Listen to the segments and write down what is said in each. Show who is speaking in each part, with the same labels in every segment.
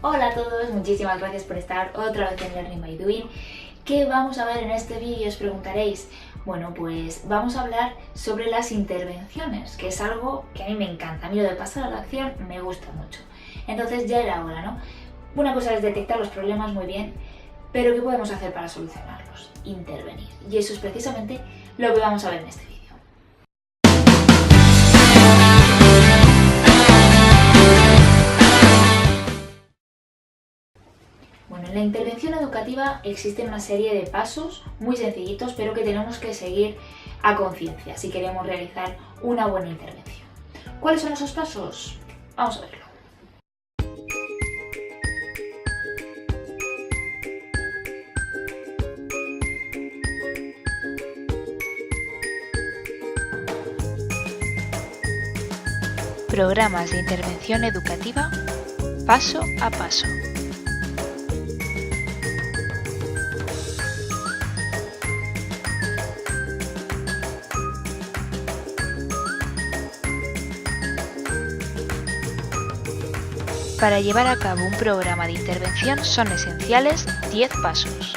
Speaker 1: Hola a todos, muchísimas gracias por estar otra vez en Learning by Doing. ¿Qué vamos a ver en este vídeo? Os preguntaréis. Bueno, pues vamos a hablar sobre las intervenciones, que es algo que a mí me encanta. A mí lo de pasar a la acción me gusta mucho. Entonces ya era hora, ¿no? Una cosa es detectar los problemas muy bien, pero ¿qué podemos hacer para solucionarlos? Intervenir. Y eso es precisamente lo que vamos a ver en este vídeo. Bueno, en la intervención educativa existen una serie de pasos muy sencillitos, pero que tenemos que seguir a conciencia si queremos realizar una buena intervención. ¿Cuáles son esos pasos? Vamos a verlo.
Speaker 2: Programas de intervención educativa paso a paso. Para llevar a cabo un programa de intervención son esenciales 10 pasos.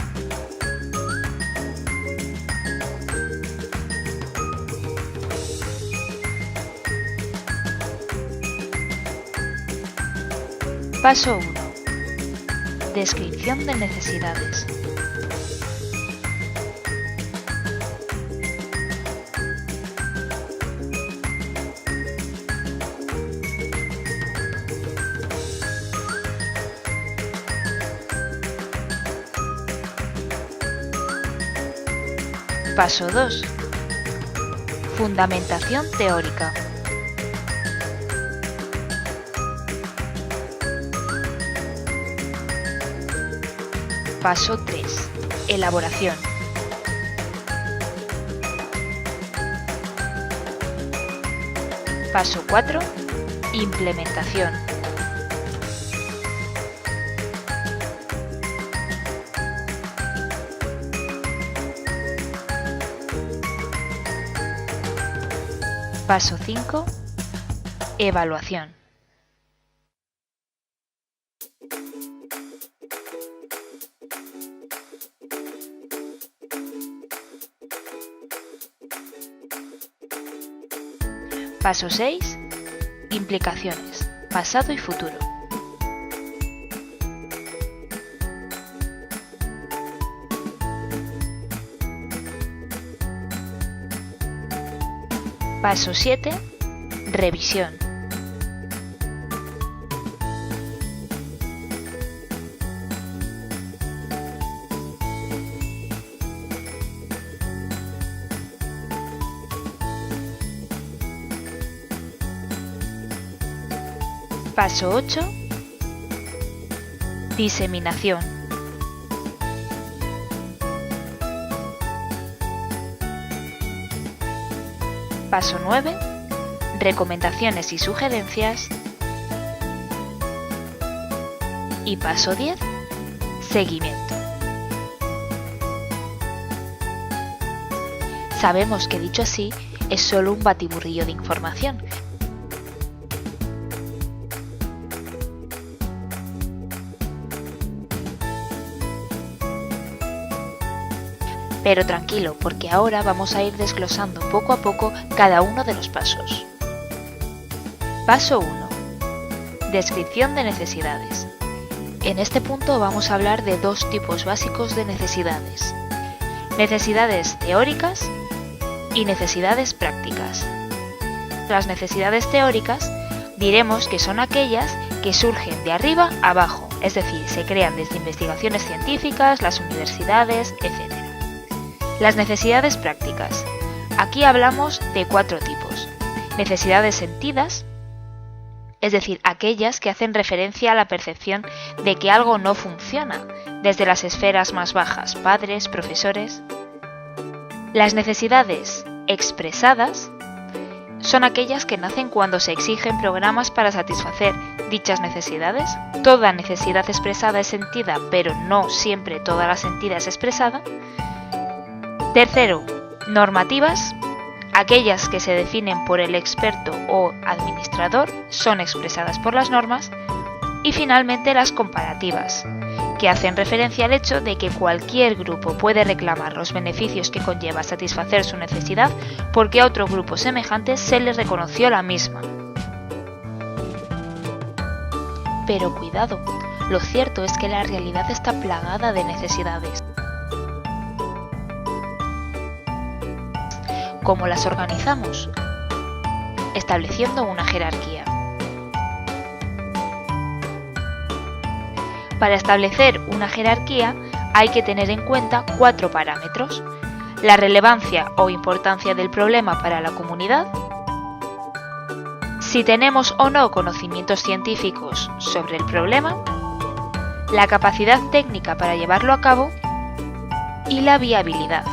Speaker 2: Paso 1. Descripción de necesidades. Paso 2. Fundamentación teórica. Paso 3. Elaboración. Paso 4. Implementación. Paso 5. Evaluación. Paso 6. Implicaciones, pasado y futuro. Paso 7. Revisión. Paso 8. Diseminación. Paso 9. Recomendaciones y sugerencias. Y paso 10. Seguimiento. Sabemos que dicho así es solo un batiburrillo de información. Pero tranquilo, porque ahora vamos a ir desglosando poco a poco cada uno de los pasos. Paso 1. Descripción de necesidades. En este punto vamos a hablar de dos tipos básicos de necesidades. Necesidades teóricas y necesidades prácticas. Las necesidades teóricas diremos que son aquellas que surgen de arriba a abajo, es decir, se crean desde investigaciones científicas, las universidades, etc. Las necesidades prácticas. Aquí hablamos de 4 tipos. Necesidades sentidas, es decir, aquellas que hacen referencia a la percepción de que algo no funciona, desde las esferas más bajas, padres, profesores. Las necesidades expresadas son aquellas que nacen cuando se exigen programas para satisfacer dichas necesidades. Toda necesidad expresada es sentida, pero no siempre toda la sentida es expresada. Tercero, normativas. Aquellas que se definen por el experto o administrador son expresadas por las normas. Y finalmente las comparativas, que hacen referencia al hecho de que cualquier grupo puede reclamar los beneficios que conlleva satisfacer su necesidad porque a otro grupo semejante se le reconoció la misma. Pero cuidado, lo cierto es que la realidad está plagada de necesidades. ¿Cómo las organizamos? Estableciendo una jerarquía. Para establecer una jerarquía hay que tener en cuenta 4 parámetros: la relevancia o importancia del problema para la comunidad, si tenemos o no conocimientos científicos sobre el problema, la capacidad técnica para llevarlo a cabo y la viabilidad.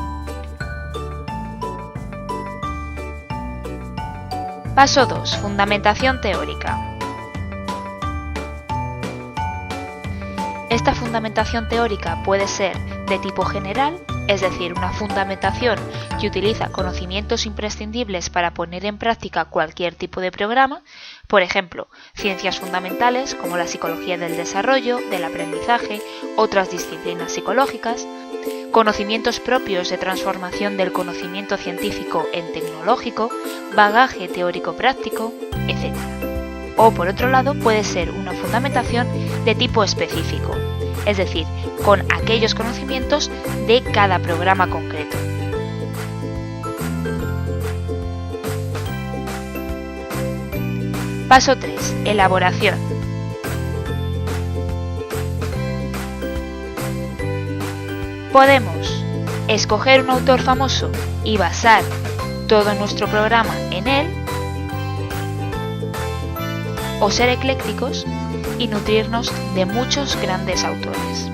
Speaker 2: Paso 2. Fundamentación teórica. Esta fundamentación teórica puede ser de tipo general, es decir, una fundamentación que utiliza conocimientos imprescindibles para poner en práctica cualquier tipo de programa, por ejemplo, ciencias fundamentales como la psicología del desarrollo, del aprendizaje, otras disciplinas psicológicas, conocimientos propios de transformación del conocimiento científico en tecnológico, bagaje teórico-práctico, etc. O por otro lado puede ser una fundamentación de tipo específico, es decir, con aquellos conocimientos de cada programa concreto. Paso 3. Elaboración. Podemos escoger un autor famoso y basar todo nuestro programa en él, o ser eclécticos y nutrirnos de muchos grandes autores.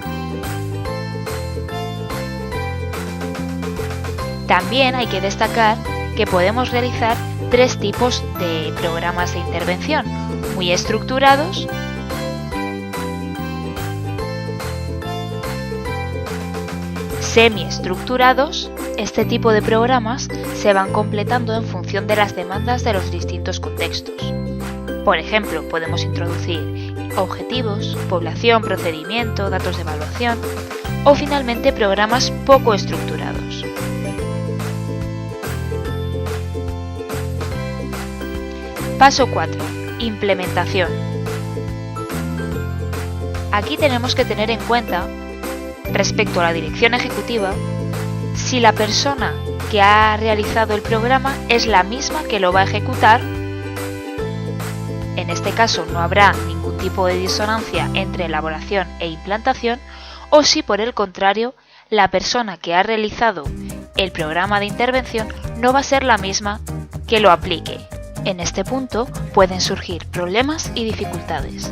Speaker 2: También hay que destacar que podemos realizar 3 tipos de programas de intervención: muy estructurados, semiestructurados. Este tipo de programas se van completando en función de las demandas de los distintos contextos. Por ejemplo, podemos introducir objetivos, población, procedimiento, datos de evaluación o finalmente programas poco estructurados. Paso 4. Implementación. Aquí tenemos que tener en cuenta, respecto a la dirección ejecutiva, si la persona que ha realizado el programa es la misma que lo va a ejecutar. En este caso no habrá ningún tipo de disonancia entre elaboración e implantación, o si por el contrario la persona que ha realizado el programa de intervención no va a ser la misma que lo aplique. En este punto pueden surgir problemas y dificultades.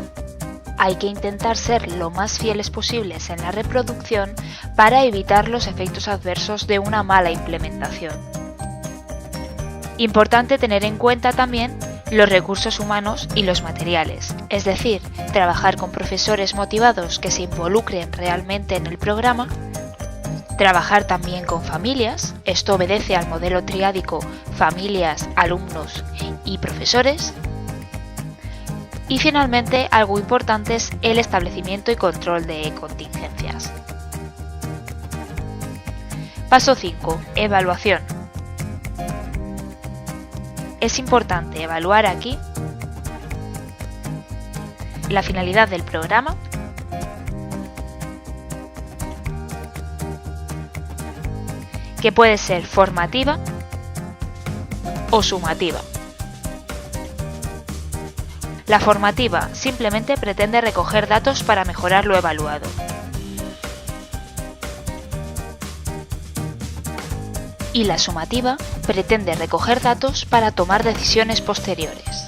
Speaker 2: Hay que intentar ser lo más fieles posibles en la reproducción para evitar los efectos adversos de una mala implementación. Importante tener en cuenta también los recursos humanos y los materiales, es decir, trabajar con profesores motivados que se involucren realmente en el programa, trabajar también con familias, esto obedece al modelo triádico familias, alumnos y profesores, y finalmente algo importante es el establecimiento y control de contingencias. Paso 5. Evaluación. Es importante evaluar aquí la finalidad del programa, que puede ser formativa o sumativa. La formativa simplemente pretende recoger datos para mejorar lo evaluado. Y la sumativa pretende recoger datos para tomar decisiones posteriores.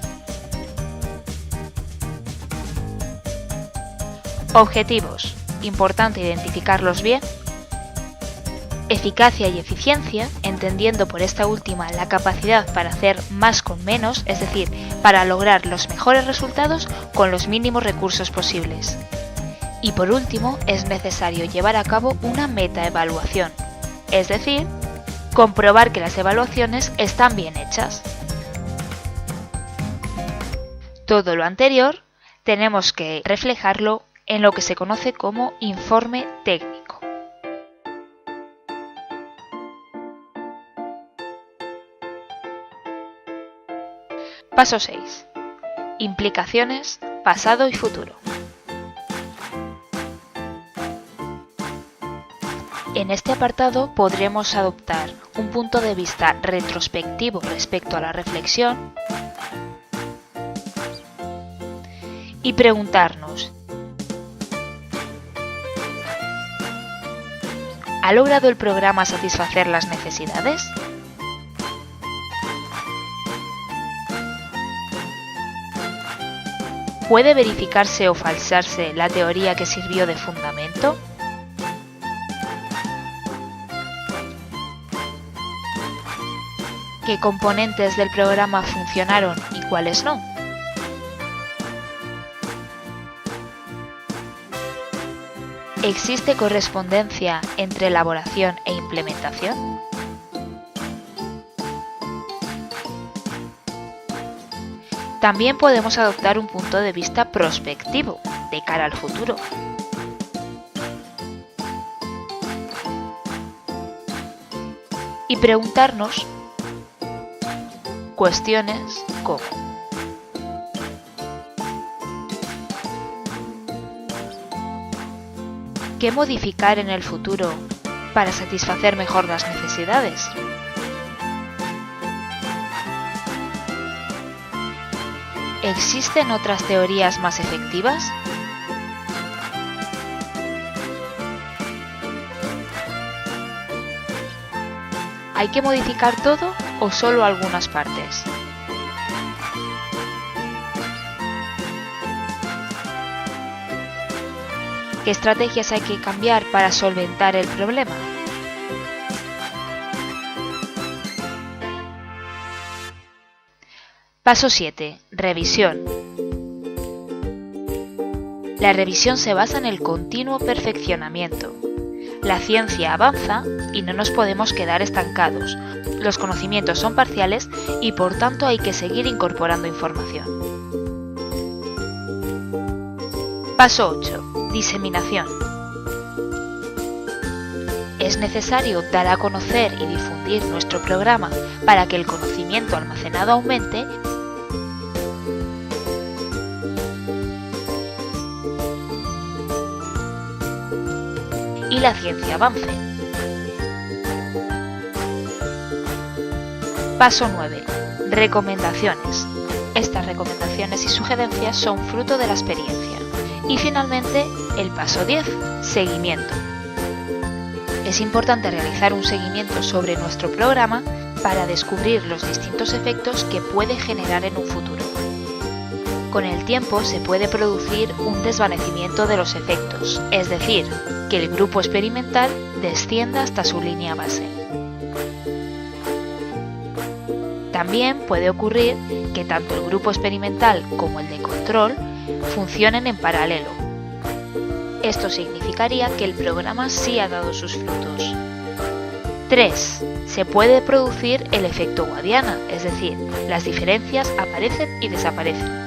Speaker 2: Objetivos. Importante identificarlos bien. Eficacia y eficiencia, entendiendo por esta última la capacidad para hacer más con menos, es decir, para lograr los mejores resultados con los mínimos recursos posibles. Y por último, es necesario llevar a cabo una metaevaluación, es decir, comprobar que las evaluaciones están bien hechas. Todo lo anterior tenemos que reflejarlo en lo que se conoce como informe técnico. Paso 6. Implicaciones, pasado y futuro. En este apartado podremos adoptar un punto de vista retrospectivo respecto a la reflexión y preguntarnos: ¿ha logrado el programa satisfacer las necesidades? ¿Puede verificarse o falsearse la teoría que sirvió de fundamento? ¿Qué componentes del programa funcionaron y cuáles no? ¿Existe correspondencia entre elaboración e implementación? También podemos adoptar un punto de vista prospectivo, de cara al futuro. Y preguntarnos cuestiones como: ¿qué modificar en el futuro para satisfacer mejor las necesidades? ¿Existen otras teorías más efectivas? ¿Hay que modificar todo o solo algunas partes? ¿Qué estrategias hay que cambiar para solventar el problema? Paso 7. Revisión. La revisión se basa en el continuo perfeccionamiento. La ciencia avanza y no nos podemos quedar estancados. Los conocimientos son parciales y por tanto hay que seguir incorporando información. Paso 8. Diseminación. Es necesario dar a conocer y difundir nuestro programa para que el conocimiento almacenado aumente y la ciencia avance. Paso 9. Recomendaciones. Estas recomendaciones y sugerencias son fruto de la experiencia. Y finalmente, el paso 10. Seguimiento. Es importante realizar un seguimiento sobre nuestro programa para descubrir los distintos efectos que puede generar en un futuro. Con el tiempo se puede producir un desvanecimiento de los efectos, es decir, que el grupo experimental descienda hasta su línea base. También puede ocurrir que tanto el grupo experimental como el de control funcionen en paralelo. Esto significaría que el programa sí ha dado sus frutos. 3. Se puede producir el efecto Guadiana, es decir, las diferencias aparecen y desaparecen.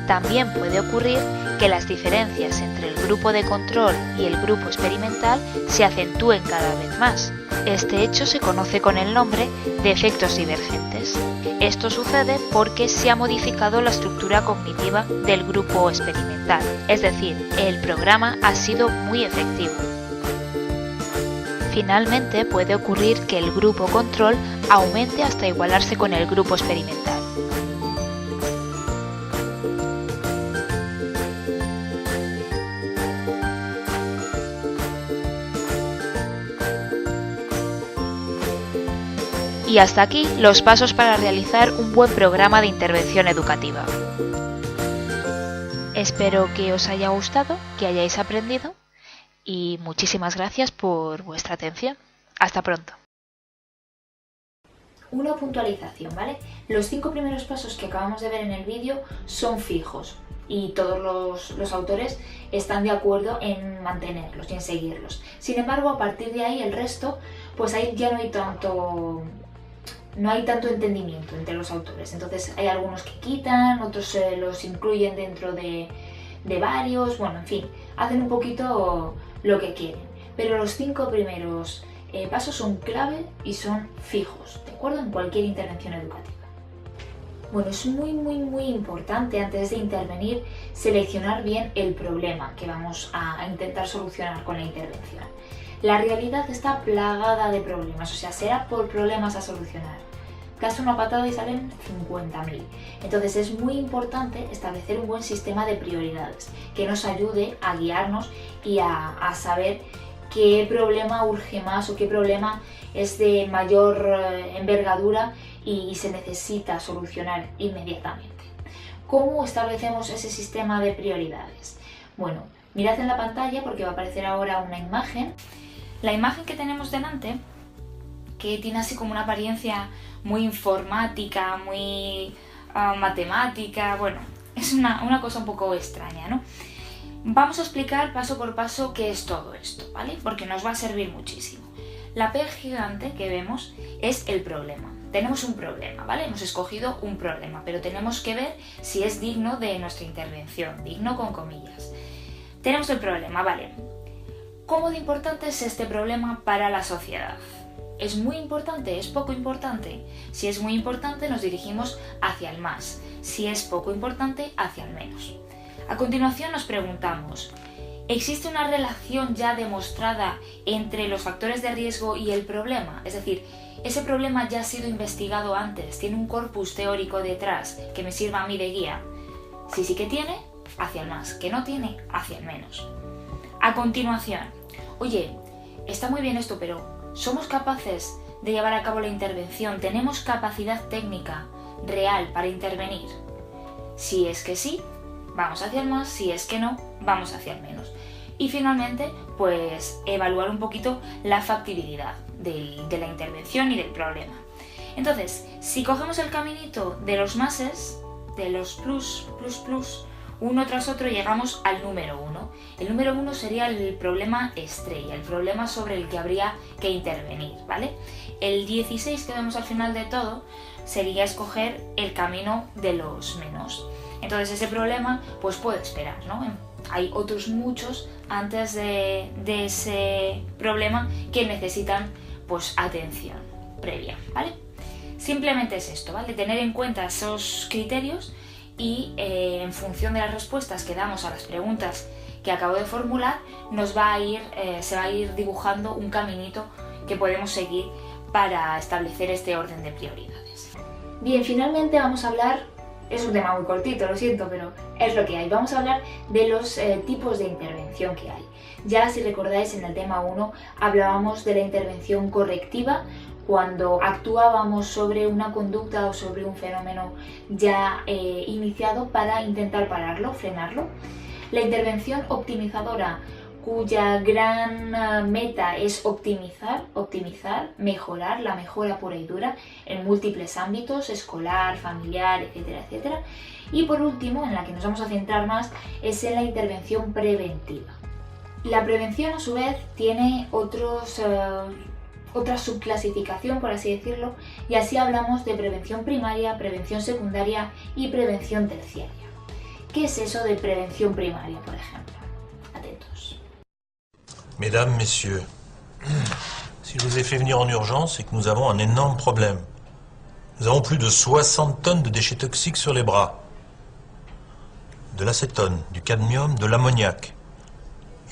Speaker 2: También puede ocurrir que las diferencias entre el grupo de control y el grupo experimental se acentúen cada vez más. Este hecho se conoce con el nombre de efectos divergentes. Esto sucede porque se ha modificado la estructura cognitiva del grupo experimental, es decir, el programa ha sido muy efectivo. Finalmente puede ocurrir que el grupo control aumente hasta igualarse con el grupo experimental. Y hasta aquí los pasos para realizar un buen programa de intervención educativa. Espero que os haya gustado, que hayáis aprendido y muchísimas gracias por vuestra atención. Hasta pronto.
Speaker 1: Una puntualización, ¿vale? Los 5 primeros pasos que acabamos de ver en el vídeo son fijos y todos los autores están de acuerdo en mantenerlos y en seguirlos. Sin embargo, a partir de ahí el resto, pues ahí ya no hay no hay tanto entendimiento entre los autores. Entonces hay algunos que quitan, otros los incluyen dentro de varios, bueno, en fin, hacen un poquito lo que quieren. Pero los 5 primeros pasos son clave y son fijos, ¿de acuerdo? En cualquier intervención educativa. Bueno, es muy importante antes de intervenir seleccionar bien el problema que vamos a intentar solucionar con la intervención. La realidad está plagada de problemas, o sea, será por problemas a solucionar. Das una patada y salen 50.000. Entonces es muy importante establecer un buen sistema de prioridades que nos ayude a guiarnos y a saber qué problema urge más o qué problema es de mayor envergadura y se necesita solucionar inmediatamente. ¿Cómo establecemos ese sistema de prioridades? Bueno, mirad en la pantalla porque va a aparecer ahora una imagen. La imagen que tenemos delante, que tiene así como una apariencia muy informática, muy matemática, bueno, es una cosa un poco extraña, ¿no? Vamos a explicar paso por paso qué es todo esto, ¿vale? Porque nos va a servir muchísimo. La P gigante que vemos es el problema. Tenemos un problema, ¿vale? Hemos escogido un problema, pero tenemos que ver si es digno de nuestra intervención, digno con comillas. Tenemos el problema, ¿vale? ¿Cómo de importante es este problema para la sociedad? ¿Es muy importante? ¿Es poco importante? Si es muy importante, nos dirigimos hacia el más. Si es poco importante, hacia el menos. A continuación nos preguntamos, ¿existe una relación ya demostrada entre los factores de riesgo y el problema? Es decir, ¿ese problema ya ha sido investigado antes? ¿Tiene un corpus teórico detrás que me sirva a mí de guía? Si sí que tiene, hacia el más. Que no tiene, hacia el menos. A continuación, oye, está muy bien esto, pero ¿somos capaces de llevar a cabo la intervención? ¿Tenemos capacidad técnica real para intervenir? Si es que sí, vamos hacia el más, si es que no, vamos hacia el menos. Y finalmente, pues evaluar un poquito la factibilidad de la intervención y del problema. Entonces, si cogemos el caminito de los máses, de los plus, uno tras otro llegamos al número 1. El número 1 sería el problema estrella, el problema sobre el que habría que intervenir, ¿vale? El 16 que vemos al final de todo sería escoger el camino de los menos. Entonces ese problema pues puede esperar, ¿no? Hay otros muchos antes de ese problema que necesitan pues atención previa, ¿vale? Simplemente es esto, ¿vale? Tener en cuenta esos criterios y en función de las respuestas que damos a las preguntas que acabo de formular, se va a ir dibujando un caminito que podemos seguir para establecer este orden de prioridades. Bien, finalmente vamos a hablar, es un tema muy cortito, lo siento, pero es lo que hay. Vamos a hablar de los tipos de intervención que hay. Ya si recordáis en el tema 1 hablábamos de la intervención correctiva, cuando actuábamos sobre una conducta o sobre un fenómeno ya iniciado para intentar pararlo, frenarlo. La intervención optimizadora, cuya gran meta es optimizar, mejorar, la mejora pura y dura en múltiples ámbitos, escolar, familiar, etcétera, etcétera. Y por último, en la que nos vamos a centrar más, es en la intervención preventiva. La prevención, a su vez, tiene otra subclasificación, por así decirlo, y así hablamos de prevención primaria, prevención secundaria y prevención terciaria. ¿Qué es eso de prevención primaria, por ejemplo? Atentos.
Speaker 3: Mesdames, Messieurs, si je vous ai fait venir en urgence, c'est que nous avons un énorme problème. Nous avons plus de 60 tonnes de déchets toxiques sur les bras. De l'acétone, du cadmium, de l'ammoniac.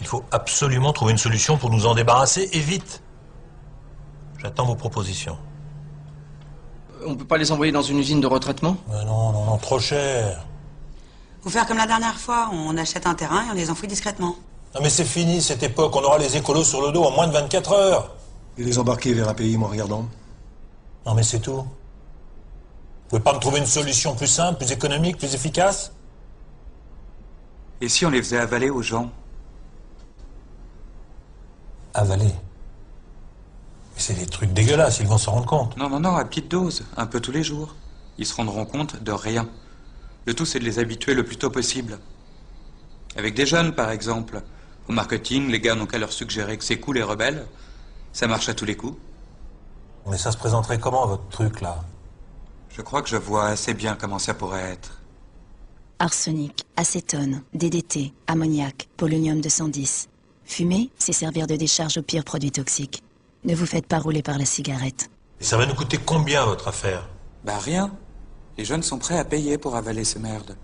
Speaker 3: Il faut absolument trouver une solution pour nous en débarrasser, et vite. J'attends vos propositions.
Speaker 4: On ne peut pas les envoyer dans une usine de retraitement?
Speaker 3: Non, trop cher.
Speaker 5: Faut faire comme la dernière fois, on achète un terrain et on les enfouit discrètement.
Speaker 3: Non mais c'est fini cette époque, on aura les écolos sur le dos en moins de 24 heures.
Speaker 6: Et les embarquer vers un pays moins regardant?
Speaker 3: Non mais c'est tout. Vous pouvez pas me trouver une solution plus simple, plus économique, plus efficace?
Speaker 7: Et si on les faisait avaler aux gens?
Speaker 3: Avaler? Mais c'est des trucs dégueulasses, ils vont s'en rendre compte.
Speaker 7: Non, à petite dose, un peu tous les jours. Ils se rendront compte de rien. Le tout, c'est de les habituer le plus tôt possible. Avec des jeunes, par exemple. Au marketing, les gars n'ont qu'à leur suggérer que c'est cool et rebelle. Ça marche à tous les coups.
Speaker 3: Mais ça se présenterait comment, votre truc, là?
Speaker 7: Je crois que je vois assez bien comment ça pourrait être.
Speaker 8: Arsenic, acétone, DDT, ammoniac, polonium 210. Fumer, c'est servir de décharge aux pires produits toxiques. Ne vous faites pas rouler par la cigarette.
Speaker 3: Et ça va nous coûter combien, votre affaire?
Speaker 7: Bah rien. Les jeunes sont prêts à payer pour avaler ces merdes.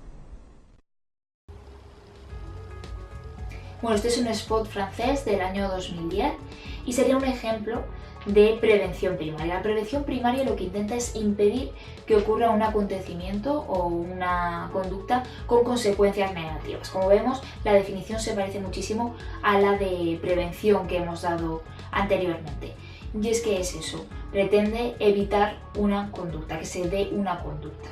Speaker 1: Bueno, este es un spot francés del año 2010 y sería un ejemplo de prevención primaria. La prevención primaria lo que intenta es impedir que ocurra un acontecimiento o una conducta con consecuencias negativas. Como vemos, la definición se parece muchísimo a la de prevención que hemos dado anteriormente. Y es que es eso, pretende evitar una conducta, que se dé una conducta.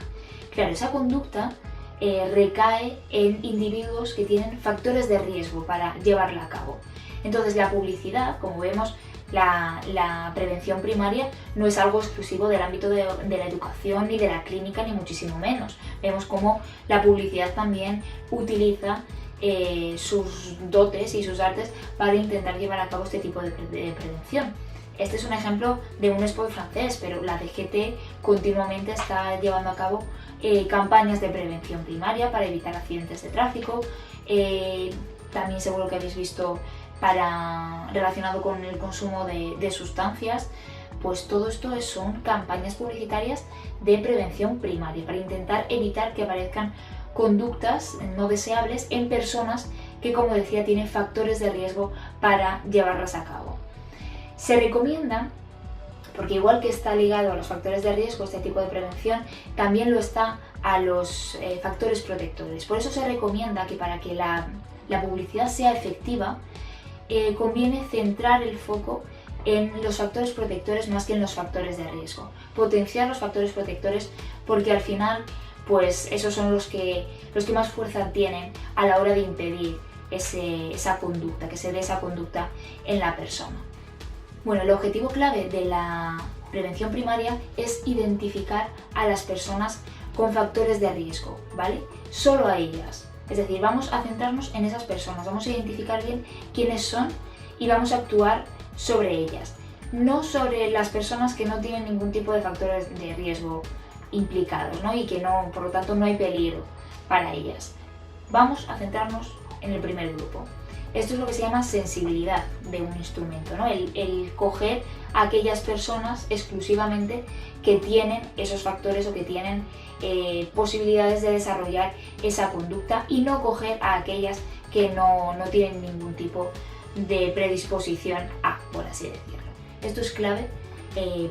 Speaker 1: Claro, esa conducta recae en individuos que tienen factores de riesgo para llevarla a cabo. Entonces la publicidad, como vemos, la prevención primaria no es algo exclusivo del ámbito de la educación ni de la clínica, ni muchísimo menos. Vemos cómo la publicidad también utiliza sus dotes y sus artes para intentar llevar a cabo este tipo de prevención. Este es un ejemplo de un spot francés, pero la DGT continuamente está llevando a cabo campañas de prevención primaria para evitar accidentes de tráfico. También seguro que habéis visto relacionado con el consumo de sustancias. Pues todo esto son campañas publicitarias de prevención primaria para intentar evitar que aparezcan conductas no deseables en personas que, como decía, tienen factores de riesgo para llevarlas a cabo. Se recomienda, porque igual que está ligado a los factores de riesgo este tipo de prevención, también lo está a los factores protectores. Por eso se recomienda que para que la publicidad sea efectiva, conviene centrar el foco en los factores protectores más que en los factores de riesgo. Potenciar los factores protectores porque al final pues esos son los que más fuerza tienen a la hora de impedir esa conducta, que se dé esa conducta en la persona. Bueno, el objetivo clave de la prevención primaria es identificar a las personas con factores de riesgo, ¿vale? Solo a ellas. Es decir, vamos a centrarnos en esas personas, vamos a identificar bien quiénes son y vamos a actuar sobre ellas. No sobre las personas que no tienen ningún tipo de factores de riesgo implicados, ¿no? Y que no, por lo tanto no hay peligro para ellas. Vamos a centrarnos en el primer grupo. Esto es lo que se llama sensibilidad de un instrumento, ¿no? El coger a aquellas personas exclusivamente que tienen esos factores o que tienen posibilidades de desarrollar esa conducta y no coger a aquellas que no tienen ningún tipo de predisposición a, por así decirlo. Esto es clave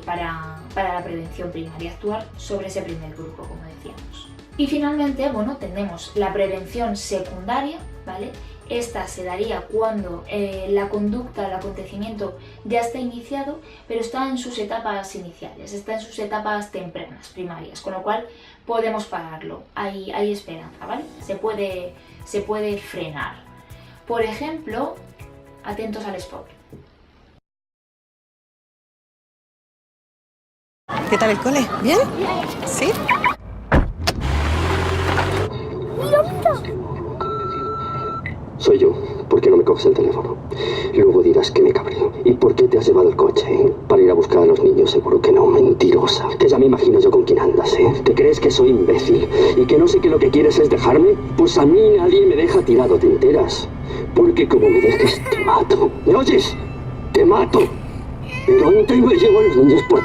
Speaker 1: para la prevención primaria, actuar sobre ese primer grupo, como decíamos. Y finalmente, bueno, tenemos la prevención secundaria, ¿vale? Esta se daría cuando la conducta, el acontecimiento ya está iniciado, pero está en sus etapas iniciales, está en sus etapas tempranas, primarias, con lo cual podemos pararlo, hay esperanza, ¿vale? Se puede frenar. Por ejemplo, atentos al spot.
Speaker 5: ¿Qué tal el cole? ¿Bien? ¿Sí?
Speaker 9: Soy yo. ¿Por qué no me coges el teléfono? Luego dirás que me cabreo. ¿Y por qué te has llevado el coche? ¿Para ir a buscar a los niños? Seguro que no, mentirosa. Que ya me imagino yo con quién andas, ¿eh? ¿Te crees que soy imbécil? ¿Y que no sé que lo que quieres es dejarme? Pues a mí nadie me deja tirado, ¿te enteras? Porque como me dejes, te mato. ¿Me oyes? ¡Te mato! Pronto y me llevo a los niños por...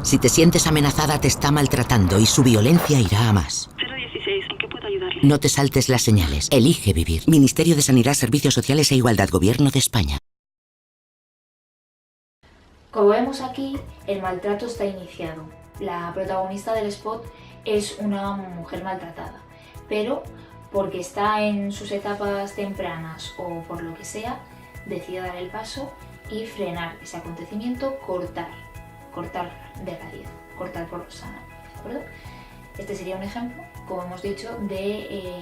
Speaker 10: Si te sientes amenazada, te está maltratando y su violencia irá a más.
Speaker 11: 016, ¿en qué puedo ayudarle?
Speaker 10: No te saltes las señales. Elige vivir. Ministerio de Sanidad, Servicios Sociales e Igualdad, Gobierno de España.
Speaker 1: Como vemos aquí, el maltrato está iniciado. La protagonista del spot es una mujer maltratada, pero porque está en sus etapas tempranas o por lo que sea, decide dar el paso y frenar ese acontecimiento, cortar de raíz, cortar por lo sano, ¿de acuerdo? Este sería un ejemplo, como hemos dicho, de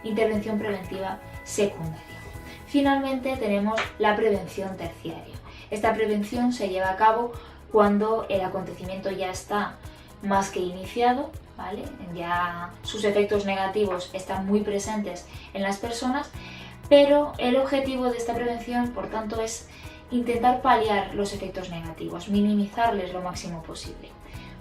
Speaker 1: intervención preventiva secundaria. Finalmente tenemos la prevención terciaria. Esta prevención se lleva a cabo cuando el acontecimiento ya está más que iniciado, ¿vale? Ya sus efectos negativos están muy presentes en las personas, pero el objetivo de esta prevención, por tanto, es intentar paliar los efectos negativos, minimizarles lo máximo posible.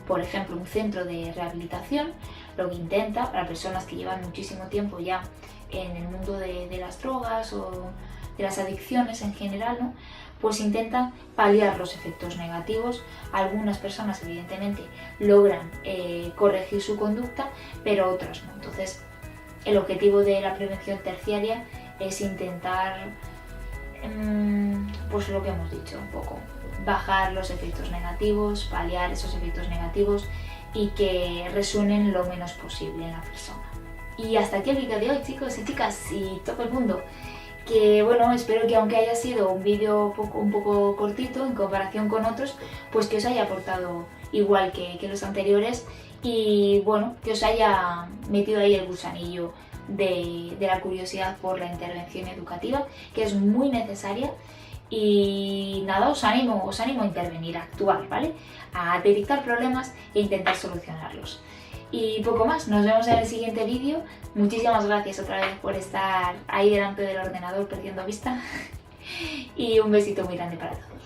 Speaker 1: Por ejemplo, un centro de rehabilitación lo que intenta, para personas que llevan muchísimo tiempo ya en el mundo de las drogas o de las adicciones en general, ¿no? Pues intentan paliar los efectos negativos. Algunas personas evidentemente logran corregir su conducta, pero otras no. Entonces, el objetivo de la prevención terciaria es intentar, pues lo que hemos dicho un poco, bajar los efectos negativos, paliar esos efectos negativos y que resuenen lo menos posible en la persona. Y hasta aquí el vídeo de hoy, chicos y chicas y todo el mundo. Que bueno, espero que aunque haya sido un vídeo un poco cortito en comparación con otros, pues que os haya aportado igual que los anteriores y bueno, que os haya metido ahí el gusanillo de la curiosidad por la intervención educativa, que es muy necesaria. Y nada, os animo a intervenir, a actuar, ¿vale? A detectar problemas e intentar solucionarlos. Y poco más, nos vemos en el siguiente vídeo. Muchísimas gracias otra vez por estar ahí delante del ordenador perdiendo vista. Y un besito muy grande para todos.